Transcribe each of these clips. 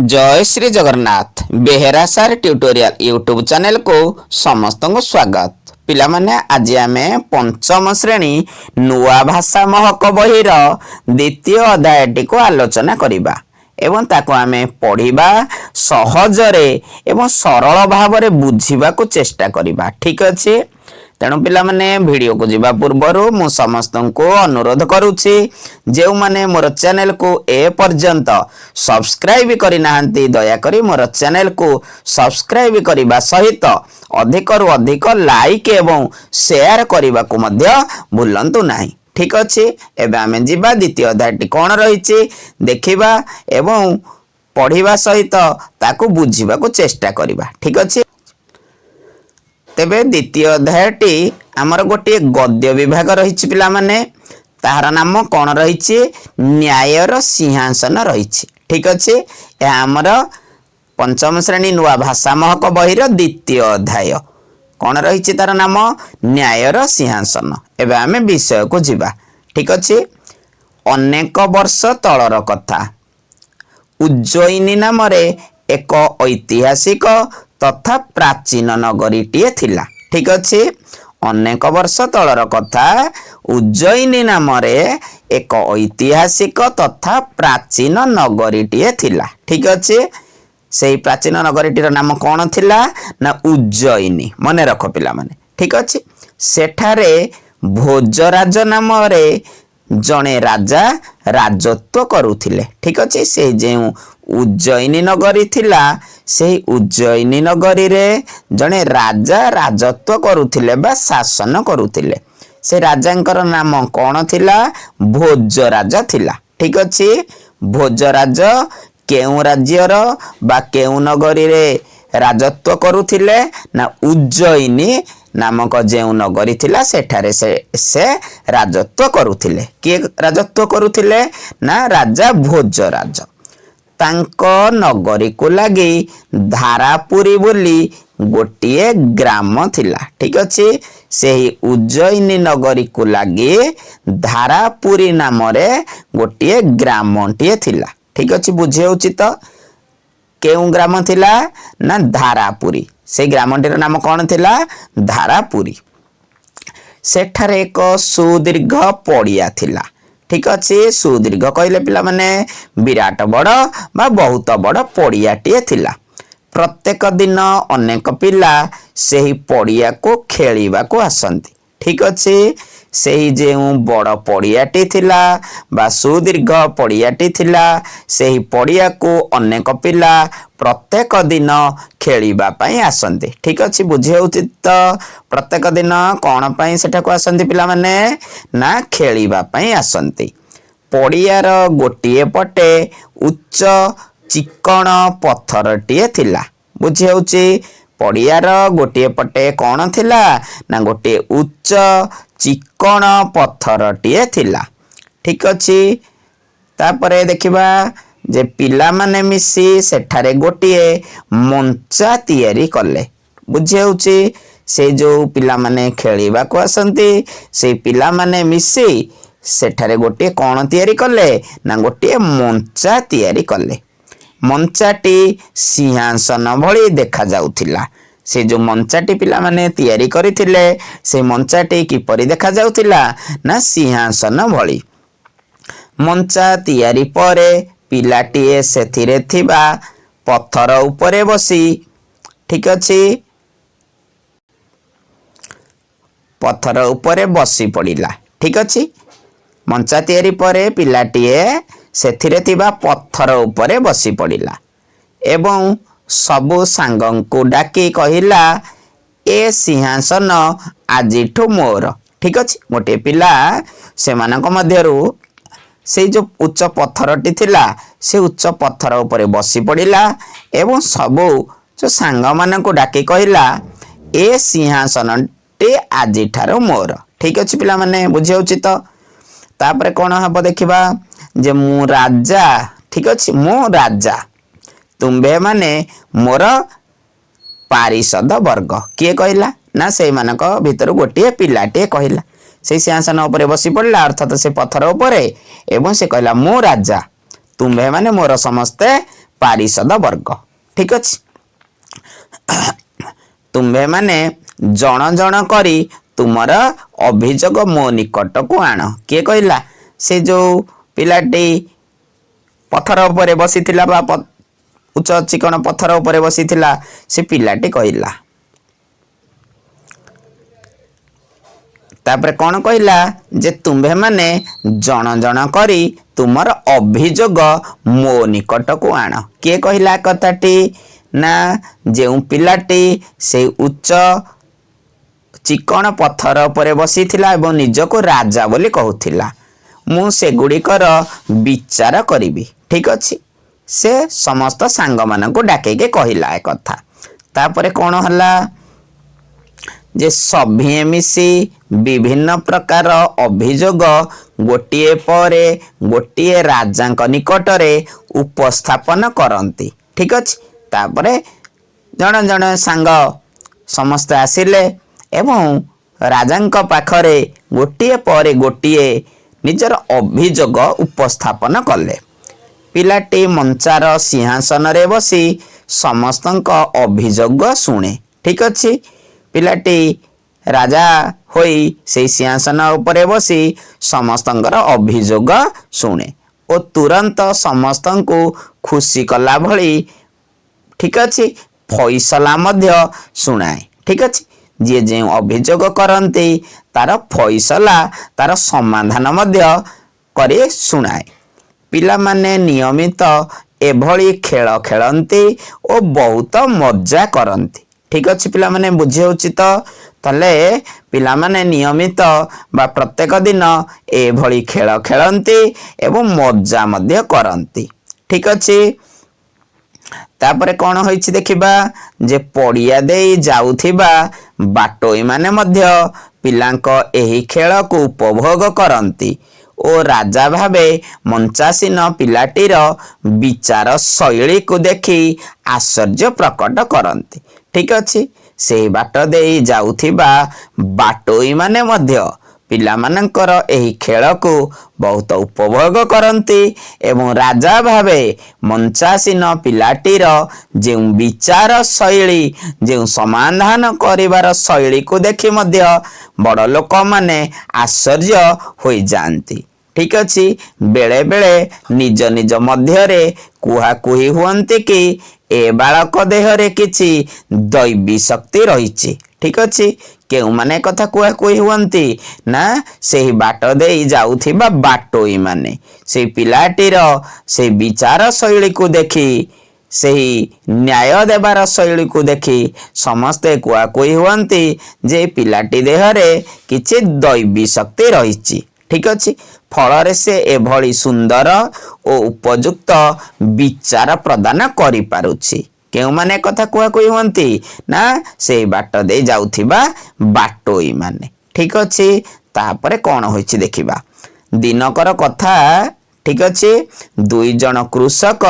जय श्री जगन्नाथ बेहेरा सार tutorial YouTube channel को समस्त को स्वागत। पिला माने आज आमे पंचम श्रेणी नुआ भाषा महक बहिर द्वितीय अध्यायटी को आलोचना करिबा एवं ताको आमे पढ़िबा सहजरे एवं सरल भाव बुझिबा को चेष्टा करिबा। ठीक अछि, तेणु पिला माने वीडियो को जीवा पूर्वर मु समस्त को अनुरोध करुछि जो माने मोर चैनल को ए पर्यंत सब्सक्राइब करि नाहंती दया करी मोर चैनल को सब्सक्राइब करिबा सहित अधिक रु अधिक लाइक एवं शेयर करिबा को मध्य भूलंतु नाही। ठीक अछि, एबे आमे जीवा द्वितीय अध्यायटी कोन रहिछि देखिबा एवं पढ़िबा सहित ताको बुझिबा को चेष्टा करिबा। ठीक अछि, तेबे द्वितीय अध्यायटी आमर गोटे गद्य विभाग रही पिला माने ताहार नाम कौन रही न्यायर सिंहासन रही। ठीक अच्छे, यह आमर पंचम श्रेणी नुआ भाषा महक बहिर द्वितीय अध्याय कौन रही तार नाम न्यायर सिंहासन। एबे आमे विषय को जीवा। ठीक अच्छे, अनेक वर्ष तलर कथा उज्जयिनी नाम एक ऐतिहासिक तथा प्राचीन नगरीटीए थिला। ठीक अच्छे, अनेक वर्ष तलर कथा उज्जयिनी नाम एक ऐतिहासिक तथा प्राचीन नगरीटीए थिला। ठीक अच्छे, से प्राचीन नगरीटीर नाम कौन थिला ना उज्जयिनी, मन रख पिला माने। ठीक अच्छे, सेठारे भोजराज नाम जड़े राजा राजत्व करुथिले। ठीक अच्छे, से जो उज्जयिनी नगरी थिला से उज्जयिनी नगरी रे जड़े राजा राजत्व करुथिले बा शासन करुथिले। से राजांकर नाम कौन थिला भोजराज थिला। ठीक अच्छे, भोजराज केउ राज्यर बा केउ नगरी रे राजत्व करुथिले ना उज्जयिनी नामक जो नगरी थिला सेठारे से राजत्व करुथिले। किए राजत्व करुथिले ना राजा भोजराज। तांको नगरी को लगी धारापुरी बोली गोटिए ग्राम थिला। ठीक अच्छे, से उज्जयिनी नगरी को लगी धारापुरी नाम गोटिए ग्रामटीए थिला। ठीक अच्छे, बुझे उचित केउ ग्राम थिला ना धारापुरी। से ग्रामटीर नाम कौन थिला धारापुरी। सेठारे एक सुदीर्घ पड़िया थिला। ठीक अच्छे, सुदीर्घ कहले पिला माने विराट बड़ बा बहुत बड़ पड़ियाटीए थिला। प्रत्येक दिन अनेक पिला सेही पड़िया को खेलिबा को आसंती। ठीक अच्छे, सेही जे बड़ पड़ियाटी थिला बा सुदीर्घ पड़ियाटी थिला सेही पड़िया को अनेक पिला प्रत्येक दिन खेलिबा पई आसंती। ठीक अच्छे, बुझे उचित प्रत्येक दिन कौन पई सेठा को आसंती पिला माने ना खेलिबा पई आसंती। पड़ियार गोटिए पटे उच्च चिकण पत्थरटीए थिला। बुझे उची पड़ियार गोटिए पटे कौन थिला ना गोटे उच्च चिकण पत्थरटीए थिला। ठीक अच्छे, तापरे देखिबा जे पिला माने मिसी सेठारे गोटिए मंचा तैयारी कले। बुझे उची से जो पिला माने खेलिबा को आसंती से पिला माने मिसी सेठारे गोटिए कौन तैयारी कले ना गोटिए मंचा तैयारी कले। मंचाटी सिंहासन भली देखा जाउथिला। से जो मंचाटी पिला माने तैयारी करिथिले से मंचाटी किपरि देखा जाउथिला ना सिंहासन भली। मंचा तैयारी परे पिलाटीए सेथिरे थिबा पत्थर उपरे बसी। ठीक अच्छे, पत्थर उपरे बसी पड़िला। ठीक अच्छे, मंचा तैयारी परे पिलाटीए सेथिरे थिबा पत्थर उपरे बसी पड़िला एवं सबु सांगं को डाकी कहिला ए सिंहासन आजिठु मोर। ठीक अच्छे, गोटे पिला से मानक मध्यरु से जो उच्च पत्थरटी थिला से उच्च पत्थर उपरे बसी पड़िला एवं सबु जो सांग मानक डाकी कहिला ए सिंहासन टे आजिठार मोर। ठीक अच्छे पिला माने बुझे उचित। तापरे कौन हम देखिबा जे मु राजा। ठीक अच्छे, मु राजा तुम्बे माने मोर पारिषद वर्ग। किए कहला ना से मानक भितर गोटे पिलाटे कहला से सिंहासन उपरे बसी पड़ला अर्थात से पत्थर उपरे एवं से कहला मु राजा तुम्बे माने मोर समस्ते ପାରିଷଦ ବର୍ଗ। ଠିକ ଅଛି। ତୁମ୍ଭେ ମାନେ ଜଣ ଜଣ କରି ତୁମର ଅଭିଯୋଗ ମୋ ନିକଟକୁ ଆଣ। କିଏ କହିଲା? ସେ ଯୋଉ ପିଲାଟି ପଥର ଉପରେ ବସିଥିଲା ବା ଉଚ୍ଚ ଚିକଣ ପଥର ଉପରେ ବସିଥିଲା ସେ ପିଲାଟି କହିଲା। ତାପରେ କଣ କହିଲା? ଯେ ତୁମ୍ଭେ ମାନେ ଜଣ ଜଣ କରି ତୁମର ଅଭିଯୋଗ ମୋ ନିକଟକୁ ଆଣ। କିଏ କହିଲା କଥାଟି? ନା ଯେଉଁ ପିଲାଟି ସେଇ ଉଚ୍ଚ ଚିକଣ ପଥର ଉପରେ ବସିଥିଲା ଏବଂ ନିଜକୁ ରାଜା ବୋଲି କହୁଥିଲା। ମୁଁ ସେଗୁଡ଼ିକର ବିଚାର କରିବି। ଠିକ ଅଛି। ସେ ସମସ୍ତ ସାଙ୍ଗମାନଙ୍କୁ ଡାକିକି କହିଲା ଏ କଥା। ତାପରେ କଣ ହେଲା? ଯେ ସଭିଏଁ ମିଶି ବିଭିନ୍ନ ପ୍ରକାର ଅଭିଯୋଗ ଗୋଟିଏ ପରେ ଗୋଟିଏ ରାଜାଙ୍କ ନିକଟରେ ଉପସ୍ଥାପନ କରନ୍ତି। ଠିକ ଅଛି। ତାପରେ ଜଣେ ଜଣେ ସାଙ୍ଗ ସମସ୍ତେ ଆସିଲେ ଏବଂ ରାଜାଙ୍କ ପାଖରେ ଗୋଟିଏ ପରେ ଗୋଟିଏ ନିଜର ଅଭିଯୋଗ ଉପସ୍ଥାପନ କଲେ। ପିଲାଟି ମଞ୍ଚାର ସିଂହାସନରେ ବସି ସମସ୍ତଙ୍କ ଅଭିଯୋଗ ଶୁଣେ। ଠିକ ଅଛି। ପିଲାଟି ରାଜା ହୋଇ ସେଇ ସିଂହାସନ ଉପରେ ବସି ସମସ୍ତଙ୍କର ଅଭିଯୋଗ ଶୁଣେ ଓ ତୁରନ୍ତ ସମସ୍ତଙ୍କୁ ଖୁସି କଲା ଭଳି ଠିକ ଅଛି ଫଇସଲା ମଧ୍ୟ ଶୁଣାଏ। ଠିକ ଅଛି। ଯିଏ ଯେଉଁ ଅଭିଯୋଗ କରନ୍ତି ତାର ଫଇସଲା ତାର ସମାଧାନ ମଧ୍ୟ କରି ଶୁଣାଏ। ପିଲାମାନେ ନିୟମିତ ଏଭଳି ଖେଳ ଖେଳନ୍ତି ଓ ବହୁତ ମଜା କରନ୍ତି। ଠିକ ଅଛି ପିଲାମାନେ, ବୁଝି ହେଉଛି ତ? ତାହେଲେ ପିଲାମାନେ ନିୟମିତ ବା ପ୍ରତ୍ୟେକ ଦିନ ଏଭଳି ଖେଳ ଖେଳନ୍ତି ଏବଂ ମଜା ମଧ୍ୟ କରନ୍ତି। ଠିକ ଅଛି। ତାପରେ କଣ ହୋଇଛି ଦେଖିବା? ଯେ ପଡ଼ିଆ ଦେଇ ଯାଉଥିବା ବାଟୋଇ ମାନେ ମଧ୍ୟ ପିଲାଙ୍କ ଏହି ଖେଳକୁ ଉପଭୋଗ କରନ୍ତି ଓ ରାଜା ଭାବେ ମଞ୍ଚାସୀନ ପିଲାଟିର ବିଚାର ଶୈଳୀକୁ ଦେଖି ଆଶ୍ଚର୍ଯ୍ୟ ପ୍ରକଟ କରନ୍ତି। ଠିକ ଅଛି। ସେହି ବାଟ ଦେଇ ଯାଉଥିବା ବାଟୋଇ ମାନେ ମଧ୍ୟ ପିଲାମାନଙ୍କର ଏହି ଖେଳକୁ ବହୁତ ଉପଭୋଗ କରନ୍ତି ଏବଂ ରାଜା ଭାବେ ମଞ୍ଚାସୀନ ପିଲାଟିର ଯେଉଁ ବିଚାର ଶୈଳୀ, ଯେଉଁ ସମାଧାନ କରିବାର ଶୈଳୀକୁ ଦେଖି ମଧ୍ୟ ବଡ଼ ଲୋକମାନେ ଆଶ୍ଚର୍ଯ୍ୟ ହୋଇଯାଆନ୍ତି। ଠିକ ଅଛି। ବେଳେ ବେଳେ ନିଜ ନିଜ ମଧ୍ୟରେ କୁହାକୁହି ହୁଅନ୍ତି କି ଏ ବାଳକ ଦେହରେ କିଛି ଦୈବୀ ଶକ୍ତି ରହିଛି। ଠିକ ଅଛି। କେଉଁମାନେ କଥା କୁହାକୁହି ହୁଅନ୍ତି? ନା ସେହି ବାଟ ଦେଇ ଯାଉଥିବା ବାଟୋଇ ମାନେ ସେହି ପିଲାଟିର ସେହି ବିଚାର ଶୈଳୀକୁ ଦେଖି, ସେହି ନ୍ୟାୟ ଦେବାର ଶୈଳୀକୁ ଦେଖି ସମସ୍ତେ କୁହାକୁହି ହୁଅନ୍ତି ଯେ ପିଲାଟି ଦେହରେ କିଛି ଦୈବୀ ଶକ୍ତି ରହିଛି। ଠିକ ଅଛି। ଫଳରେ ସେ ଏଭଳି ସୁନ୍ଦର ଓ ଉପଯୁକ୍ତ ବିଚାର ପ୍ରଦାନ କରିପାରୁଛି। କେଉଁମାନେ କଥା କୁହାକୁହି ହୁଅନ୍ତି? ନା ସେଇ ବାଟ ଦେଇ ଯାଉଥିବା ବାଟୋଇ ମାନେ। ଠିକ ଅଛି। ତାପରେ କଣ ହୋଇଛି ଦେଖିବା। ଦିନକର କଥା। ଠିକ ଅଛି। ଦୁଇ ଜଣ କୃଷକ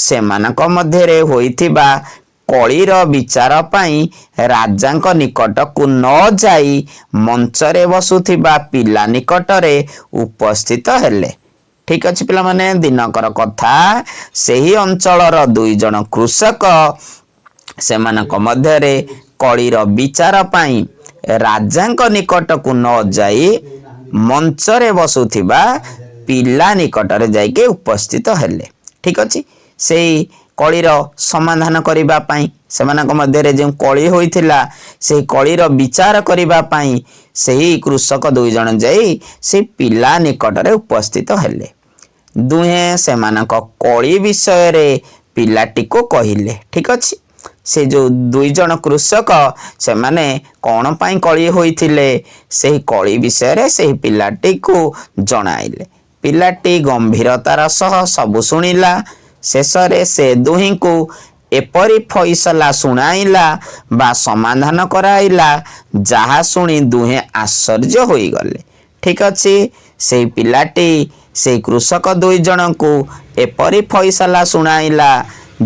ସେମାନଙ୍କ ମଧ୍ୟରେ ହୋଇଥିବା କଳିର ବିଚାର ପାଇଁ ରାଜାଙ୍କ ନିକଟକୁ ନ ଯାଇ ମଞ୍ଚରେ ବସୁଥିବା ପିଲା ନିକଟରେ ଉପସ୍ଥିତ ହେଲେ। ଠିକ ଅଛି ପିଲାମାନେ, ଦିନକର କଥା। ସେହି ଅଞ୍ଚଳର ଦୁଇ ଜଣ କୃଷକ ସେମାନଙ୍କ ମଧ୍ୟରେ କଳିର ବିଚାର ପାଇଁ ରାଜାଙ୍କ ନିକଟକୁ ନ ଯାଇ ମଞ୍ଚରେ ବସୁଥିବା ପିଲା ନିକଟରେ ଯାଇକି ଉପସ୍ଥିତ ହେଲେ। ଠିକ ଅଛି। ସେଇ କଳିର ସମାଧାନ କରିବା ପାଇଁ, ସେମାନଙ୍କ ମଧ୍ୟରେ ଯେଉଁ କଳି ହୋଇଥିଲା ସେହି କଳିର ବିଚାର କରିବା ପାଇଁ ସେହି କୃଷକ ଦୁଇ ଜଣ ଯାଇ ସେହି ପିଲା ନିକଟରେ ଉପସ୍ଥିତ ହେଲେ। ଦୁହେଁ ସେମାନଙ୍କ କଳି ବିଷୟରେ ପିଲାଟିକୁ କହିଲେ। ଠିକ ଅଛି। ସେ ଯେଉଁ ଦୁଇ ଜଣ କୃଷକ ସେମାନେ କଣ ପାଇଁ କଳି ହୋଇଥିଲେ ସେହି କଳି ବିଷୟରେ ସେହି ପିଲାଟିକୁ ଜଣାଇଲେ। ପିଲାଟି ଗମ୍ଭୀରତାର ସହ ସବୁ ଶୁଣିଲା। ଶେଷରେ ସେ ଦୁହିଁଙ୍କୁ ଏପରି ଫଇସଲା ଶୁଣାଇଲା ବା ସମାଧାନ କରାଇଲା ଯାହା ଶୁଣି ଦୁହେଁ ଆଶ୍ଚର୍ଯ୍ୟ ହୋଇଗଲେ। ଠିକ ଅଛି। ସେହି ପିଲାଟି ସେହି କୃଷକ ଦୁଇ ଜଣଙ୍କୁ ଏପରି ଫଇସଲା ଶୁଣାଇଲା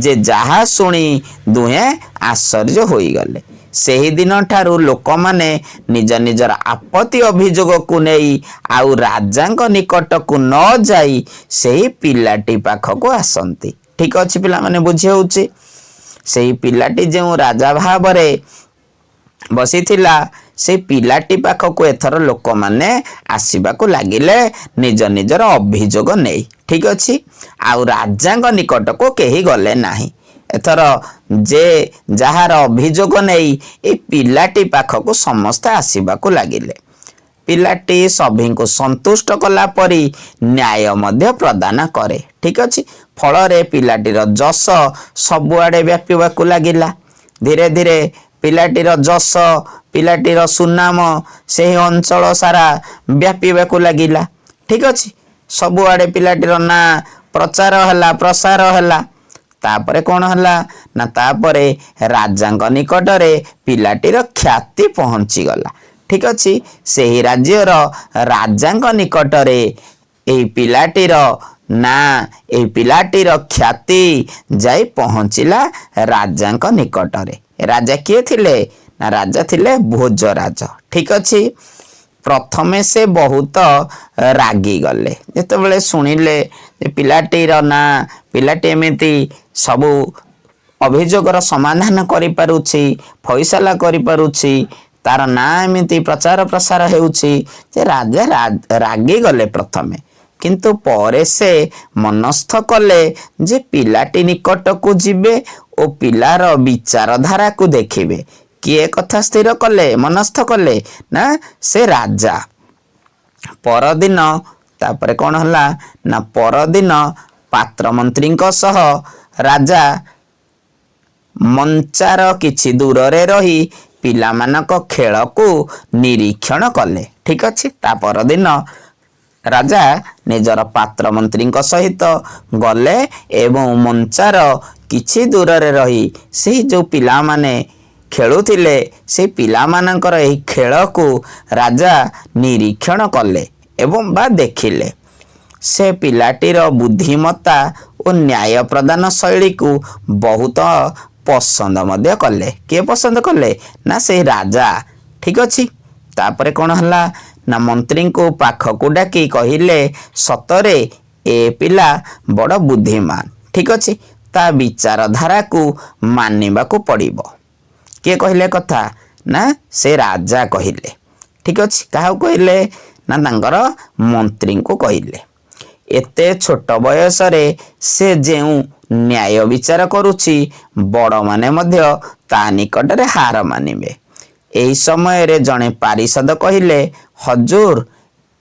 ଯେ ଯାହା ଶୁଣି ଦୁହେଁ ଆଶ୍ଚର୍ଯ୍ୟ ହୋଇଗଲେ। ସେହି ଦିନଠାରୁ ଲୋକମାନେ ନିଜ ନିଜର ଆପତ୍ତି ଅଭିଯୋଗକୁ ନେଇ ଆଉ ରାଜାଙ୍କ ନିକଟକୁ ନ ଯାଇ ସେହି ପିଲାଟି ପାଖକୁ ଆସନ୍ତି। ठीक अच्छे पिला माने बुझी होउची सेही पिलाटी जो राजा भाव बसी से पिलाटी पाखक एथर लोक मैंने आसवाक लगिले निज निजर अभियोग नहीं ठीक अच्छे आउ राजा निकट को कहीं गले नहीं एथर जे जार अभियोग नहीं ये पिलाटी पाखक समस्ते आसवाक लगिले पिलाटी सभी को संतुष्ट कला परी न्याय मध्य प्रदान करे ठीक अच्छे फल पिलाटीर जस सबुआडे व्यापीवाक लगिला धीरे धीरे पिलाटीर जस पिलाटीर सुनाम से अंचल सारा व्यापीवाक लगिला ठीक अच्छे सबुआडे पिलाटीर ना प्रचार है प्रसार है तापरे कौन है ना तापरे राजा निकट में पिलाटीर ख्याति पहुंची गला ठीक अच्छे से ही राज्यर राजा निकट में पिलाटीर ना ए पिलाटीर ख्याति जाई पहुंचला राजा निकट में राजा किए थिले ना राजा थिले भोजराज ठीक अच्छे प्रथमे से बहुत रागी गले जिते शुणिले पिलाटीर ना पिलाटी एमती सबू अभियोगर समाधान करि पारुछि फैसला करि पारुछि तार ना एमती प्रचार प्रसार हेउछि जे राजा रागी गले प्रथमे किंतु परे से मनस्थ कले जे पिलाटी निकट को जिबे ओ पिलार विचारधारा को देखिबे किए कथा स्थिर कले मनस्थ कले ना से राजा परदिन तापरे कौन हला ना परदिन पात्र मंत्री सह राजा मंचार किछि दूर रे रही पिला मानक खेल को निरीक्षण कले ठीक अच्छे ता परदिन राजा निजर पात्र मंत्री सहित गले एवं मंचार किछि दूर रे रही से जो पिला माने खेलुथिले से पिला मानकर एही खेल को राजा निरीक्षण कले एवं बा देखिले से पिलाटीर बुद्धिमत्ता और न्याय प्रदान शैली को बहुत पसंद मध्य कले के पसंद कले ना से राजा ठीक अच्छे तापरे कौन हला ना मंत्री को पाख को डाकी कहिले सतरे ए पिला बड़ बुद्धिमान ठीक अच्छे ता विचारधारा को मानिबा को पड़िबो किए कहले कथा ना से राजा कहिले ठीक अच्छे क्या कहले ना तांकर मंत्री को कहले एते छोट बयस रे से जेउ न्याय विचार करुछि बड़ माने मध्य ता निकट रे हार मानिबे एही समय रे जणे पारिषद कहिले हजूर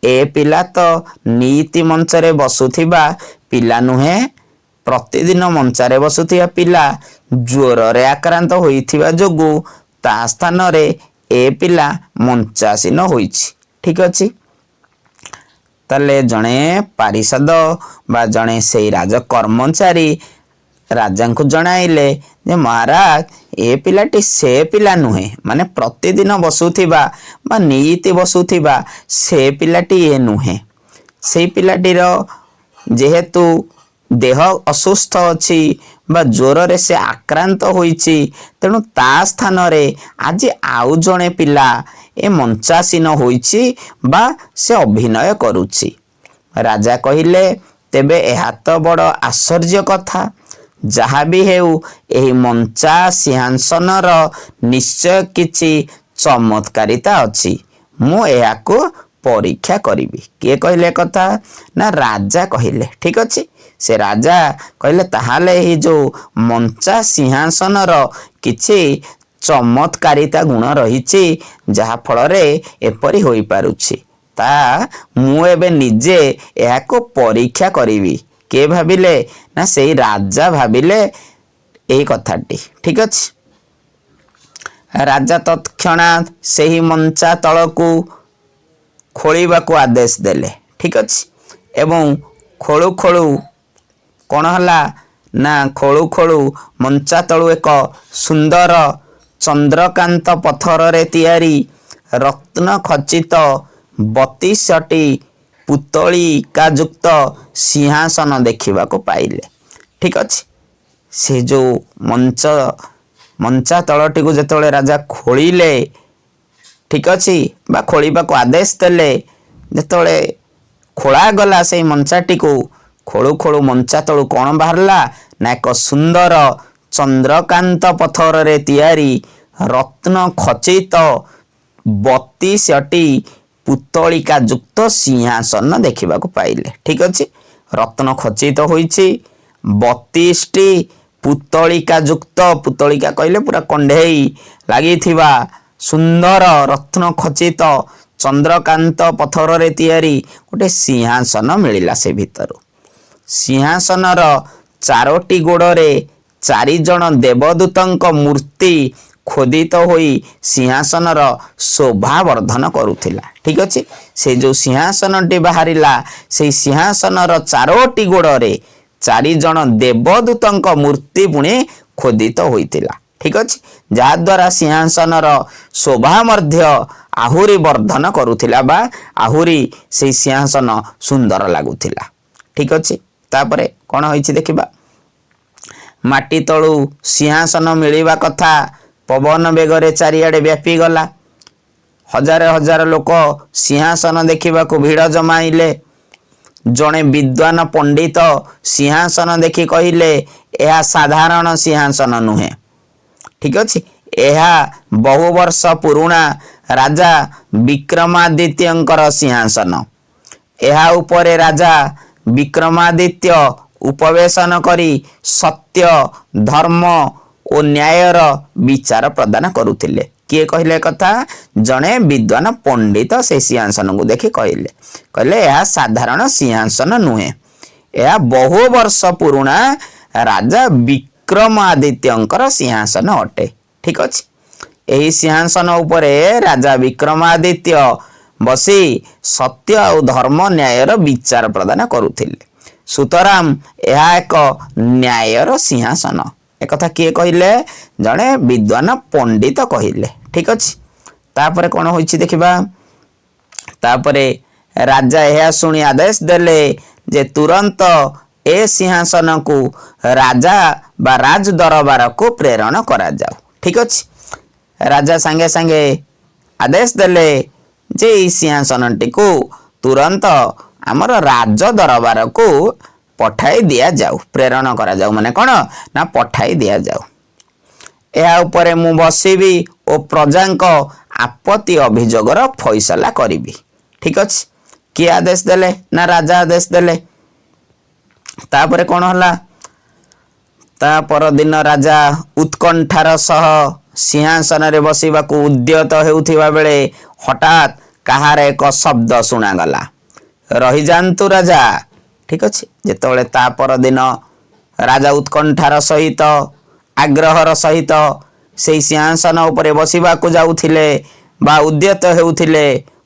ए पिला तो नीति मंच रे बसुथिबा पिला नुहे प्रतिदिन मंचारे बसुथिबा पिला ज्वर रे आक्रांत होइथिबा जोगु ता स्थान रे ए पिला मंचासीन होइछि ठीक अछि तले जणे पारिषद बा जणे से राज कर्मचारी राजा को जणाइले जे महाराज ए पिलाटी से पिला नुहे माने प्रतिदिन बसुथिबा बा नीति बसुथिबा से पिलाटी ए नुहे से पिलाटीर जेहेतु देह असुस्थ अछि बा ज्वर रे से आक्रांत होइछि तेणु ता स्थान रे आज आउ जणे पिला ए मंचासीन होइछि बा से अभिनय करुछि राजा कहिले तेबे एहा तो बड़ आश्चर्य कथा जहा भी हेउ एही मंचा सिंहासन रो निश्चय किछि चमत्कारिता अछि मु एहा को परीक्षा करिबी के कहले कथा ना राजा कहले ठीक अछि से राजा कहले ताहाले ही जो मंचा सिंहासन रो किछि चमत्कारिता गुण रहिछि जहा फल रे एपरि होई पारुछि ता मु एबे निजे एहा को परीक्षा करिबी के भाबिले ना सेही राजा भाबिले एही कथाटी ठीक अछि राजा तत्क्षणात सेही मंचा तळकू खोलिबाकू आदेश देले ठीक अछि एवं खोलु खोलु कौन हला ना खोलु खोलु मंचा तळु एक सुंदर चंद्रकांत पत्थर रे तैयारी रत्न खचित 32टी पुतलिका युक्त सिंहासन देखा पाइले ठीक अच्छे से जो मंचा तलटी को जिते राजा खोलिले ठीक अच्छे बा खोलिबा को आदेश देले जिते खोला गला से मंचाटी को ଖୋଳୁ ଖୋଳୁ ମଞ୍ଚା ତଳୁ କ'ଣ ବାହାରିଲା ନା ଏକ ସୁନ୍ଦର ଚନ୍ଦ୍ରକାନ୍ତ ପଥରରେ ତିଆରି ରତ୍ନ ଖଚିତ 32ଟି ପୁତଳିକା ଯୁକ୍ତ ସିଂହାସନ ଦେଖିବାକୁ ପାଇଲେ। ଠିକ ଅଛି, ରତ୍ନ ଖଚିତ ହୋଇଛି 32ଟି ପୁତଳିକା ଯୁକ୍ତ, ପୁତଳିକା କହିଲେ ପୁରା କଣ୍ଢେଇ ଲାଗିଥିବା ସୁନ୍ଦର ରତ୍ନ ଖଚିତ ଚନ୍ଦ୍ରକାନ୍ତ ପଥରରେ ତିଆରି ଗୋଟେ ସିଂହାସନ ମିଳିଲା। ସେ ଭିତରୁ ସିଂହାସନର 4ଟି ଗୋଡ଼ରେ 4 ଜଣ ଦେବଦୂତଙ୍କ ମୂର୍ତ୍ତି ଖୋଦିତ ହୋଇ ସିଂହାସନର ଶୋଭା ବର୍ଦ୍ଧନ କରୁଥିଲା। ଠିକ ଅଛି, ସେ ଯେଉଁ ସିଂହାସନଟି ବାହାରିଲା ସେଇ ସିଂହାସନର 4ଟି ଗୋଡ଼ରେ 4 ଜଣ ଦେବଦୂତଙ୍କ ମୂର୍ତ୍ତି ପୁଣି ଖୋଦିତ ହୋଇଥିଲା। ଠିକ ଅଛି, ଯାହାଦ୍ୱାରା ସିଂହାସନର ଶୋଭା ମଧ୍ୟ ଆହୁରି ବର୍ଦ୍ଧନ କରୁଥିଲା ବା ଆହୁରି ସେଇ ସିଂହାସନ ସୁନ୍ଦର ଲାଗୁଥିଲା। ଠିକ ଅଛି, ତାପରେ କ'ଣ ହୋଇଛି ଦେଖିବା। ମାଟି ତଳୁ ସିଂହାସନ ମିଳିବା କଥା ପବନ ବେଗରେ ଚାରିଆଡ଼େ ବ୍ୟାପିଗଲା। ହଜାର ହଜାର ଲୋକ ସିଂହାସନ ଦେଖିବାକୁ ଭିଡ଼ ଜମାଇଲେ। ଜଣେ ବିଦ୍ୱାନ ପଣ୍ଡିତ ସିଂହାସନ ଦେଖି କହିଲେ, ଏହା ସାଧାରଣ ସିଂହାସନ ନୁହେଁ। ଠିକ ଅଛି, ଏହା ବହୁ ବର୍ଷ ପୁରୁଣା ରାଜା ବିକ୍ରମାଦିତ୍ୟଙ୍କର ସିଂହାସନ। ଏହା ଉପରେ ରାଜା ବିକ୍ରମାଦିତ୍ୟ ଉପବେଶନ କରି ସତ୍ୟ, ଧର୍ମ ଓ ନ୍ୟାୟର ବିଚାର ପ୍ରଦାନ କରୁଥିଲେ। କିଏ କହିଲେ କଥା? ଜଣେ ବିଦ୍ୱାନ ପଣ୍ଡିତ ସେ ସିଂହାସନକୁ ଦେଖି କହିଲେ ଏହା ସାଧାରଣ ସିଂହାସନ ନୁହେଁ, ଏହା ବହୁ ବର୍ଷ ପୁରୁଣା ରାଜା ବିକ୍ରମାଦିତ୍ୟଙ୍କର ସିଂହାସନ ଅଟେ। ଠିକ ଅଛି, ଏହି ସିଂହାସନ ଉପରେ ରାଜା ବିକ୍ରମାଦିତ୍ୟ ବସି ସତ୍ୟ ଆଉ ଧର୍ମ ନ୍ୟାୟର ବିଚାର ପ୍ରଦାନ କରୁଥିଲେ। ସୁତରାଂ ଏହା ଏକ ନ୍ୟାୟର ସିଂହାସନ। ଏକଥା କିଏ କହିଲେ? ଜଣେ ବିଦ୍ୱାନ ପଣ୍ଡିତ କହିଲେ। ଠିକ ଅଛି, ତାପରେ କ'ଣ ହୋଇଛି ଦେଖିବା। ତାପରେ ରାଜା ଏହା ଶୁଣି ଆଦେଶ ଦେଲେ ଯେ ତୁରନ୍ତ ଏ ସିଂହାସନକୁ ରାଜା ବା ରାଜ ଦରବାରକୁ ପ୍ରେରଣ କରାଯାଉ। ଠିକ ଅଛି, ରାଜା ସାଙ୍ଗେ ସାଙ୍ଗେ ଆଦେଶ ଦେଲେ ଯେ ଏହି ସିଂହାସନଟିକୁ ତୁରନ୍ତ ଆମର ରାଜ ଦରବାରକୁ ପଠାଇ ଦିଆଯାଉ। ପ୍ରେରଣ କରାଯାଉ ମାନେ କ'ଣ ନା ପଠାଇ ଦିଆଯାଉ। ଏହା ଉପରେ ମୁଁ ବସିବି ଓ ପ୍ରଜାଙ୍କ ଆପତ୍ତି ଅଭିଯୋଗର ଫଇସଲା କରିବି। ଠିକ ଅଛି, କିଏ ଆଦେଶ ଦେଲେ? ନା ରାଜା ଆଦେଶ ଦେଲେ। ତାପରେ କ'ଣ ହେଲା? ତା ପରଦିନ ରାଜା ଉତ୍କଣ୍ଠାର ସହ ସିଂହାସନରେ ବସିବାକୁ ଉଦ୍ୟତ ହେଉଥିବା ବେଳେ ହଠାତ୍ କାହାର ଏକ ଶବ୍ଦ ଶୁଣାଗଲା, ରହିଯାଆନ୍ତୁ ରାଜା। ଠିକ ଅଛି, ଯେତେବେଳେ ତା ପରଦିନ ରାଜା ଉତ୍କଣ୍ଠାର ସହିତ ଆଗ୍ରହର ସହିତ ସେଇ ସିଂହାସନ ଉପରେ ବସିବାକୁ ଯାଉଥିଲେ ବା ଉଦ୍ୟତ ହେଉଥିଲେ,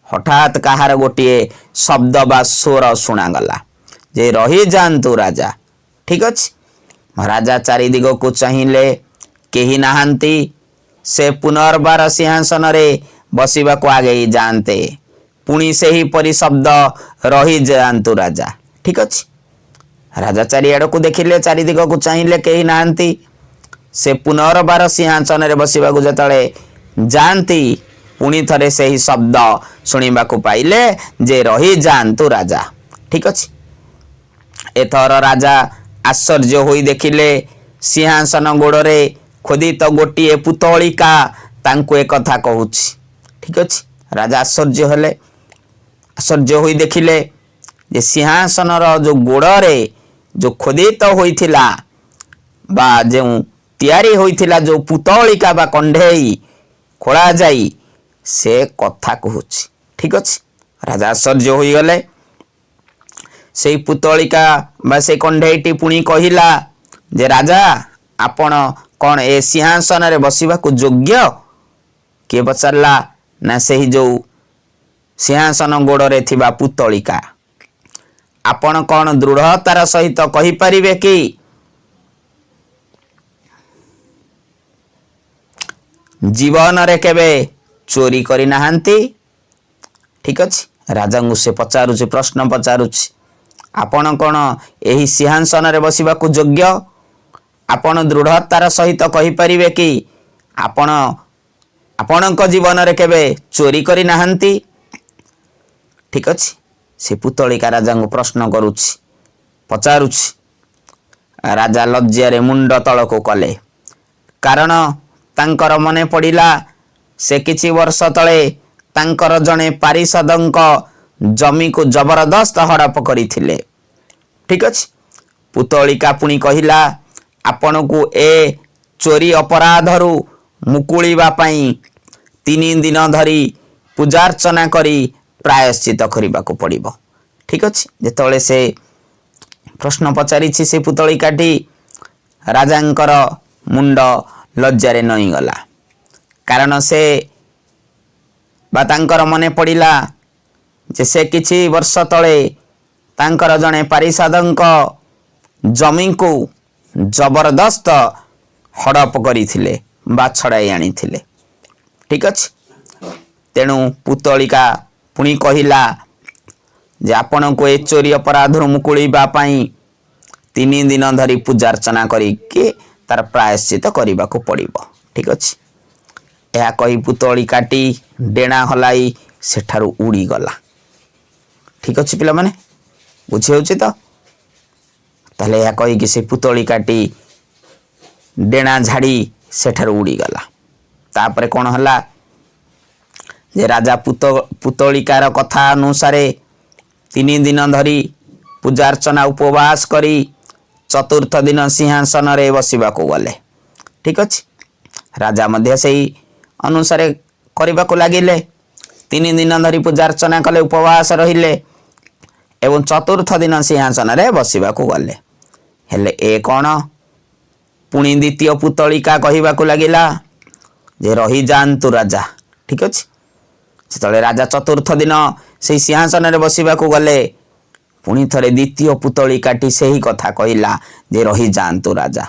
ହଠାତ୍ କାହାର ଗୋଟିଏ ଶବ୍ଦ ବା ସ୍ୱର ଶୁଣାଗଲା ଯେ ରହିଯାଆନ୍ତୁ ରାଜା। ଠିକ ଅଛି, ରାଜା ଚାରିଦିଗକୁ ଚାହିଁଲେ, କେହି ନାହାନ୍ତି। ସେ ପୁନର୍ବାର ସିଂହାସନରେ ବସିବାକୁ ଆଗେଇ ଯାଆନ୍ତେ, ପୁଣି ସେହିପରି ଶବ୍ଦ ରହିଯାଆନ୍ତୁ ରାଜା। ଠିକ ଅଛି, ରାଜା ଚାରିଆଡ଼କୁ ଦେଖିଲେ, ଚାରିଦିଗକୁ ଚାହିଁଲେ, କେହି ନାହାନ୍ତି। ସେ ପୁନର୍ବାର ସିଂହାସନରେ ବସିବାକୁ ଯେତେବେଳେ ଯାଆନ୍ତି, ପୁଣି ଥରେ ସେହି ଶବ୍ଦ ଶୁଣିବାକୁ ପାଇଲେ ଯେ ରହିଯାଆନ୍ତୁ ରାଜା। ଠିକ ଅଛି, ଏଥର ରାଜା ଆଶ୍ଚର୍ଯ୍ୟ ହୋଇ ଦେଖିଲେ ସିଂହାସନ ଗୋଡ଼ରେ ଖୋଦିତ ଗୋଟିଏ ପୁତଳିକା ତାଙ୍କୁ ଏକଥା କହୁଛି। ଠିକ ଅଛି, ରାଜା ଆଶ୍ଚର୍ଯ୍ୟ ହେଲେ। ଆଶ୍ଚର୍ଯ୍ୟ ହୋଇ ଦେଖିଲେ ଯେ ସିଂହାସନର ଯେଉଁ ଗୋଡ଼ରେ ଯେଉଁ ଖୋଦିତ ହୋଇଥିଲା ବା ଯେଉଁ ତିଆରି ହୋଇଥିଲା ଯେଉଁ ପୁତଳିକା ବା କଣ୍ଢେଇ ଖୋଳାଯାଇ ସେ କଥା କହୁଛି। ଠିକ ଅଛି, ରାଜା ଆଶ୍ଚର୍ଯ୍ୟ ହୋଇଗଲେ। ସେଇ ପୁତଳିକା ବା ସେ କଣ୍ଢେଇଟି ପୁଣି କହିଲା ଯେ ରାଜା, ଆପଣ କ'ଣ ଏ ସିଂହାସନରେ ବସିବାକୁ ଯୋଗ୍ୟ? କିଏ ପଚାରିଲା? ନା ସେହି ଯେଉଁ ସିଂହାସନ ଗୋଡ଼ରେ ଥିବା ପୁତଳିକା। ଆପଣ କ'ଣ ଦୃଢ଼ତାର ସହିତ କହିପାରିବେ କି ଜୀବନରେ କେବେ ଚୋରି କରିନାହାନ୍ତି? ଠିକ ଅଛି, ରାଜାଙ୍କୁ ସେ ପଚାରୁଛି, ପ୍ରଶ୍ନ ପଚାରୁଛି, ଆପଣ କ'ଣ ଏହି ସିଂହାସନରେ ବସିବାକୁ ଯୋଗ୍ୟ? ଆପଣ ଦୃଢ଼ତାର ସହିତ କହିପାରିବେ କି ଆପଣଙ୍କ ଜୀବନରେ କେବେ ଚୋରି କରିନାହାନ୍ତି? ଠିକ ଅଛି, ସେ ପୁତଳିକା ରାଜାଙ୍କୁ ପ୍ରଶ୍ନ କରୁଛି। ପଚାରୁଛି। ରାଜା ଲଜ୍ଜାରେ ମୁଣ୍ଡ ତଳକୁ କଲେ, କାରଣ ତାଙ୍କର ମନେ ପଡ଼ିଲା ସେ କିଛି ବର୍ଷ ତଳେ ତାଙ୍କର ଜଣେ ପାରିଷଦଙ୍କ ଜମିକୁ ଜବରଦସ୍ତ ହଡପ କରିଥିଲେ। ଠିକ ଅଛି। ପୁତଳିକା ପୁଣି କହିଲା, ଆପଣଙ୍କୁ ଏ ଚୋରି ଅପରାଧରୁ ମୁକୁଳିବା ପାଇଁ 3 ଦିନ ଧରି ପୂଜାର୍ଚ୍ଚନା କରି ପ୍ରାୟଶ୍ଚିତ କରିବାକୁ ପଡ଼ିବ। ଠିକ ଅଛି। ଯେତେବେଳେ ସେ ପ୍ରଶ୍ନ ପଚାରିଛି ସେ ପୁତଳିକାଟି, ରାଜାଙ୍କର ମୁଣ୍ଡ ଲଜ୍ଜାରେ ନଇଁଗଲା। କାରଣ ସେ ବା ତାଙ୍କର ମନେ ପଡ଼ିଲା ଯେ ସେ କିଛି ବର୍ଷ ତଳେ ତାଙ୍କର ଜଣେ ପାରିଷଦଙ୍କ ଜମିକୁ ଜବରଦସ୍ତ ହଡପ କରିଥିଲେ ବା ଛଡ଼ାଇ ଆଣିଥିଲେ। ଠିକ ଅଛି। ତେଣୁ ପୁତଳିକା ପୁଣି କହିଲା ଯେ ଆପଣଙ୍କୁ ଏ ଚୋରି ଅପରାଧରୁ ମୁକୁଳିବା ପାଇଁ 3 ଦିନ ଧରି ପୂଜାର୍ଚ୍ଚନା କରିକି ତାର ପ୍ରାୟଶ୍ଚିତ କରିବାକୁ ପଡ଼ିବ। ଠିକ ଅଛି। ଏହା କହି ପୁତଳିକାଟି ଡେଣା ହଲାଇ ସେଠାରୁ ଉଡ଼ିଗଲା। ଠିକ ଅଛି ପିଲାମାନେ, ବୁଝି ହେଉଛି ତ? ତାହେଲେ ଏହା କହିକି ସେ ପୁତଳିକାଟି ଡେଣା ଝାଡ଼ି ସେଠାରୁ ଉଡ଼ିଗଲା। ତାପରେ କ'ଣ ହେଲା ଯେ ରାଜା ପୁତଳିକାର କଥା ଅନୁସାରେ 3 ଦିନ ଧରି ପୂଜାର୍ଚ୍ଚନା ଉପବାସ କରି 4ଥ ଦିନ ସିଂହାସନରେ ବସିବାକୁ ଗଲେ। ଠିକ ଅଛି। ରାଜା ମଧ୍ୟ ସେଇ ଅନୁସାରେ କରିବାକୁ ଲାଗିଲେ। 3 ଦିନ ଧରି ପୂଜାର୍ଚ୍ଚନା କଲେ, ଉପବାସ ରହିଲେ ଏବଂ 4ଥ ଦିନ ସିଂହାସନରେ ବସିବାକୁ ଗଲେ। ହେଲେ ଏ କ'ଣ? ପୁଣି ଦ୍ୱିତୀୟ ପୁତଳିକା କହିବାକୁ ଲାଗିଲା ଯେ ରହିଯାଆନ୍ତୁ ରାଜା। ଠିକ ଅଛି। ଯେତେବେଳେ ରାଜା 4ଥ ଦିନ ସେଇ ସିଂହାସନରେ ବସିବାକୁ ଗଲେ, ପୁଣି ଥରେ ଦ୍ୱିତୀୟ ପୁତଳିକାଟି ସେହି କଥା କହିଲା ଯେ ରହିଯାଆନ୍ତୁ ରାଜା।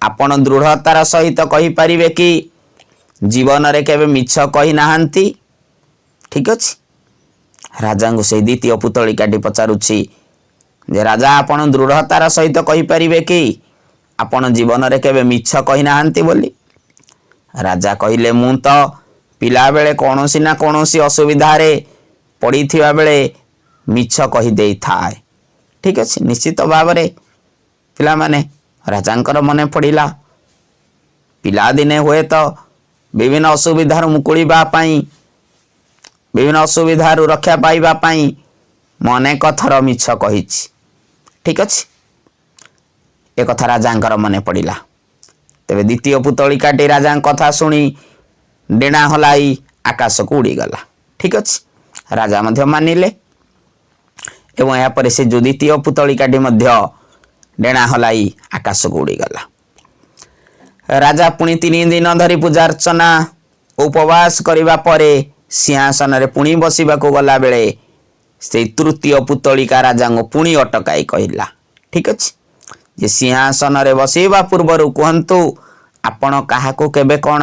ଆପଣ ଦୃଢ଼ତାର ସହିତ କହିପାରିବେ କି ଜୀବନରେ କେବେ ମିଛ କହିନାହାନ୍ତି? ଠିକ ଅଛି। ରାଜାଙ୍କୁ ସେଇ ଦ୍ୱିତୀୟ ପୁତଳିକାଟି ପଚାରୁଛି ଯେ ରାଜା, ଆପଣ ଦୃଢ଼ତାର ସହିତ କହିପାରିବେ କି ଆପଣ ଜୀବନରେ କେବେ ମିଛ କହିନାହାନ୍ତି ବୋଲି? ରାଜା କହିଲେ, ମୁଁ ତ ପିଲାବେଳେ କୌଣସି ନା କୌଣସି ଅସୁବିଧାରେ ପଡ଼ିଥିବା ବେଳେ ମିଛ କହିଦେଇଥାଏ। ଠିକ ଅଛି। ନିଶ୍ଚିତ ଭାବରେ ପିଲାମାନେ, ରାଜାଙ୍କର ମନେ ପଡ଼ିଲା ପିଲାଦିନେ ହୁଏତ ବିଭିନ୍ନ ଅସୁବିଧାରୁ ମୁକୁଳିବା ପାଇଁ, ବିଭିନ୍ନ ଅସୁବିଧାରୁ ରକ୍ଷା ପାଇବା ପାଇଁ ମୁଁ ଅନେକ ଥର ମିଛ କହିଛି। ଠିକ ଅଛି। ଏକଥା ରାଜାଙ୍କର ମନେ ପଡ଼ିଲା। ତେବେ ଦ୍ୱିତୀୟ ପୁତଳିକାଟି ରାଜାଙ୍କ କଥା ଶୁଣି ଡେଣା ହଲାଇ ଆକାଶକୁ ଉଡ଼ିଗଲା। ଠିକ ଅଛି। ରାଜା ମଧ୍ୟ ମାନିଲେ ଏବଂ ଏହାପରେ ସେ ଯେଉଁ ଦ୍ୱିତୀୟ ପୁତଳିକାଟି ମଧ୍ୟ ଡେଣା ହଲାଇ ଆକାଶକୁ ଉଡ଼ିଗଲା। ରାଜା ପୁଣି 3 ଦିନ ଧରି ପୂଜାର୍ଚ୍ଚନା ଉପବାସ କରିବା ପରେ ସିଂହାସନରେ ପୁଣି ବସିବାକୁ ଗଲାବେଳେ ସେଇ ତୃତୀୟ ପୁତଳିକା ରାଜାଙ୍କୁ ପୁଣି ଅଟକାଇ କହିଲା, ଠିକ ଅଛି, ଯେ ସିଂହାସନରେ ବସିବା ପୂର୍ବରୁ କୁହନ୍ତୁ ଆପଣ କାହାକୁ କେବେ କ'ଣ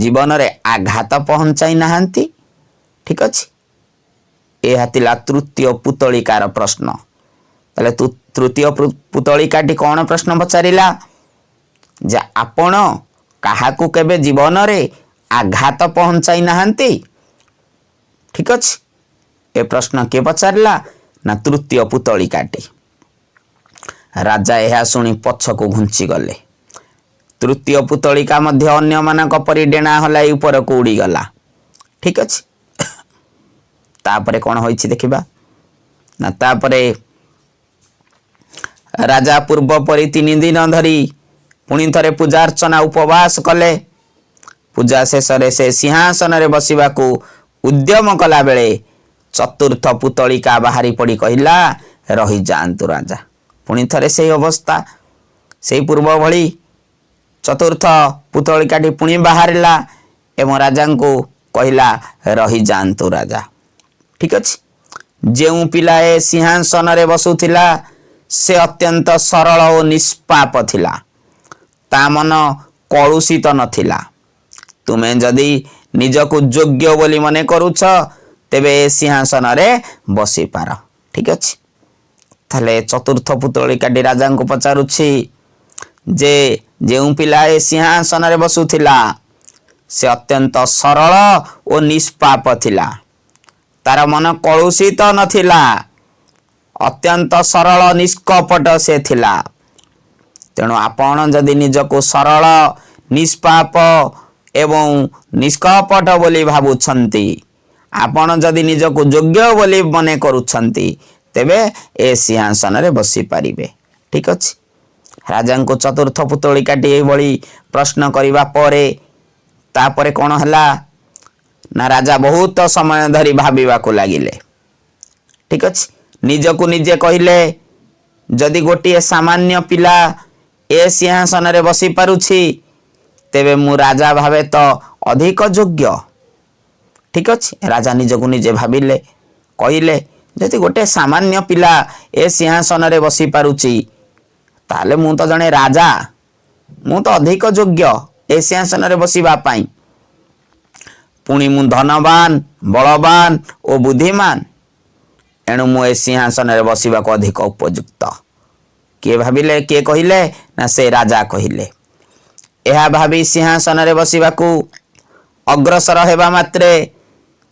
ଜୀବନରେ ଆଘାତ ପହଞ୍ଚାଇ ନାହାନ୍ତି? ଠିକ ଅଛି। ଏହା ଥିଲା ତୃତୀୟ ପୁତଳିକାର ପ୍ରଶ୍ନ। ତାହେଲେ ତୃତୀୟ ପୁତଳିକାଟି କ'ଣ ପ୍ରଶ୍ନ ପଚାରିଲା? ଯେ ଆପଣ କାହାକୁ କେବେ ଜୀବନରେ ଆଘାତ ପହଞ୍ଚାଇ ନାହାନ୍ତି? ଠିକ ଅଛି। ଏ ପ୍ରଶ୍ନ କିଏ ପଚାରିଲା? ନା ତୃତୀୟ ପୁତଳିକାଟି। ରାଜା ଏହା ଶୁଣି ପଛକୁ ଘୁଞ୍ଚିଗଲେ। ତୃତୀୟ ପୁତଳିକା ମଧ୍ୟ ଅନ୍ୟମାନଙ୍କ ପରି ଡେଣା ହଲାଇ ଉପରକୁ ଉଡ଼ିଗଲା। ଠିକ ଅଛି। ତାପରେ କ'ଣ ହୋଇଛି ଦେଖିବା। ନା ତାପରେ ରାଜା ପୂର୍ବ ପରି 3 ଦିନ ଧରି ପୁଣି ଥରେ ପୂଜାର୍ଚ୍ଚନା ଉପବାସ କଲେ। ପୂଜା ଶେଷରେ ସେ ସିଂହାସନରେ ବସିବାକୁ ଉଦ୍ୟମ କଲା ବେଳେ 4ର୍ଥ ପୁତଳିକା ବାହାରି ପଡ଼ି କହିଲା, ରହିଯାଆନ୍ତୁ ରାଜା। ପୁଣି ଥରେ ସେଇ ଅବସ୍ଥା, ସେଇ ପୂର୍ବ ଭଳି 4ର୍ଥ ପୁତଳିକାଟି ପୁଣି ବାହାରିଲା ଏବଂ ରାଜାଙ୍କୁ କହିଲା, ରହିଯାଆନ୍ତୁ ରାଜା। ଠିକ ଅଛି। ଯେଉଁ ପିଲା ଏ ସିଂହାସନରେ ବସୁଥିଲା ସେ ଅତ୍ୟନ୍ତ ସରଳ ଓ ନିଷ୍ପାପ ଥିଲା। ତା ମନ କଳୁଷିତ ନଥିଲା। ତୁମେ ଯଦି ନିଜକୁ ଯୋଗ୍ୟ ବୋଲି ମନେ କରୁଛ ତେବେ ଏ ସିଂହାସନରେ ବସିପାର। ଠିକ ଅଛି। ତାହେଲେ 4ର୍ଥ ପୁତଳିକାଟି ରାଜାଙ୍କୁ ପଚାରୁଛି ଯେ ଯେଉଁ ପିଲା ଏ ସିଂହାସନରେ ବସୁଥିଲା ସେ ଅତ୍ୟନ୍ତ ସରଳ ଓ ନିଷ୍ପାପ ଥିଲା। ତାର ମନ କଳୁଷିତ ନଥିଲା। अत्यंत सरल निष्कपट से थिला। तेणु आपण जदि निजको सरल निष्पाप एवं निष्कपट बोली भावुछंती, आपण जदि निजको योग्य बोली मने करूछंती, तेबे ए सिंहासन रे बसी पारिबे। ठीक अछि। राजा को चतुर्थ पुतलिकाटी एभली प्रश्न करिबा परे तापरे कोन हला ना राजा बहुत समय धरी भाबिबा को लागिले। ठीक अछि। निजको निजे कहिले जदि गोटे सामान्य पिला ए सिंहासन रे बसी पारुछि, तेबे मु राजा भावे तो अधिक योग्य। ठीक अछि। राजा निजको निजे भाबिले, कहिले जदि गोटे सामान्य पिला ए सिंहासन रे बसी पारुछि, ताले मु तो जने राजा, मु तो अधिक योग्य ए सिंहासन रे बसीबा पाई। पुणी मु धनवान, बलवान और बुद्धिमान, एणु मु ए सिंहासन रे बसीबा को अधिक उपयुक्त। किए भाबिले, किए कहिले ना से राजा कहिले। एहा भाबी सिंहासन रे बसीबा को अग्रसर हेबा मात्रे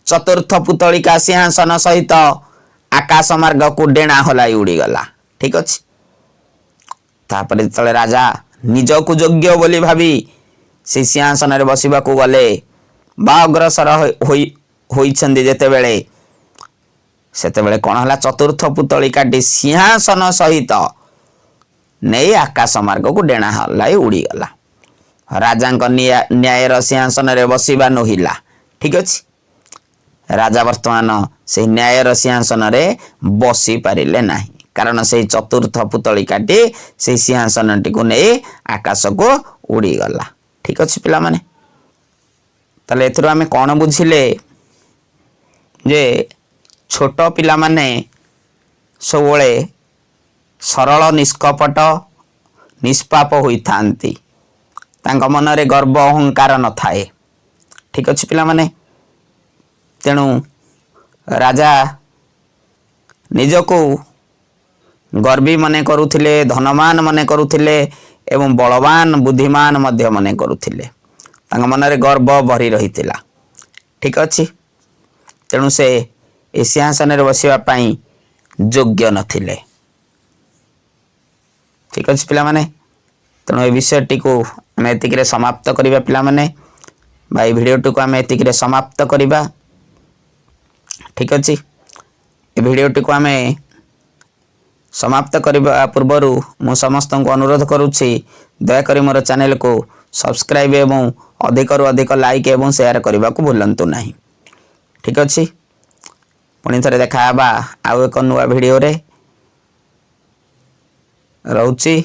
चतुर्थ पुतलिका सिंहासन सहित आकाश मार्ग को डेणा हलाई उड़ी गला। ठीक अछि। तापरे तले राजा निजको योग्य बोली भाबी से सिंहासन रे बसीबा को गले बा अग्रसर होइछंदी जेतेबेले, सेतेबेले कोन हला चतुर्थ पुतलिकाटी सिंहासन सहित नहीं आकाश मार्ग को डेणा हलाई उड़ी गला। राजा न्यायर सिंहासन रे बसीबा नहिला। ठीक अछि। राजा वर्तमान से न्यायर सिंहासन रे बसी पारिले नाही, कारण से चतुर्थ पुतलिकाटी से सिंहासन टी को नहीं आकाश को उड़ी गला। ठीक अछि पिला माने। ताले एथरो आमे कोन बुझिले जे छोट पिला माने सबले सरल निष्कपट निष्पाप होई थांती, तांका मन रे गर्व अहंकार न थाए। ठीक अछि पिला माने। तेणु राजा निजको गर्वी मने करुथिले, धनवान मने करुथिले एवं बलवान बुद्धिमान मध्य मने करुथिले। तांका मन रे गर्व भरी रहितिला। ठीक अछि। तेणु से ए सिंहासन रे बसिबा पाई योग्य नथिले। ठीक अछि पिला माने। तेणु ए विषयटी को आम एतिक समाप्त करिबा पिला माने। भाई भिडियोटी को आम एतिक समाप्त करिबा। ठीक अछि। ए भिडियोटी को आम समाप्त करिबा पूर्वरु मु समस्त को अनुरोध करूछि, दयाकरी मोर चैनल को सब्सक्राइब एवं अधिक रु अधिक लाइक एवं शेयर करने को भूलंतु नहीं। ठीक अछि। पुणी थरे देखा आउ एक नुआ भिडियो रे। रहूछि।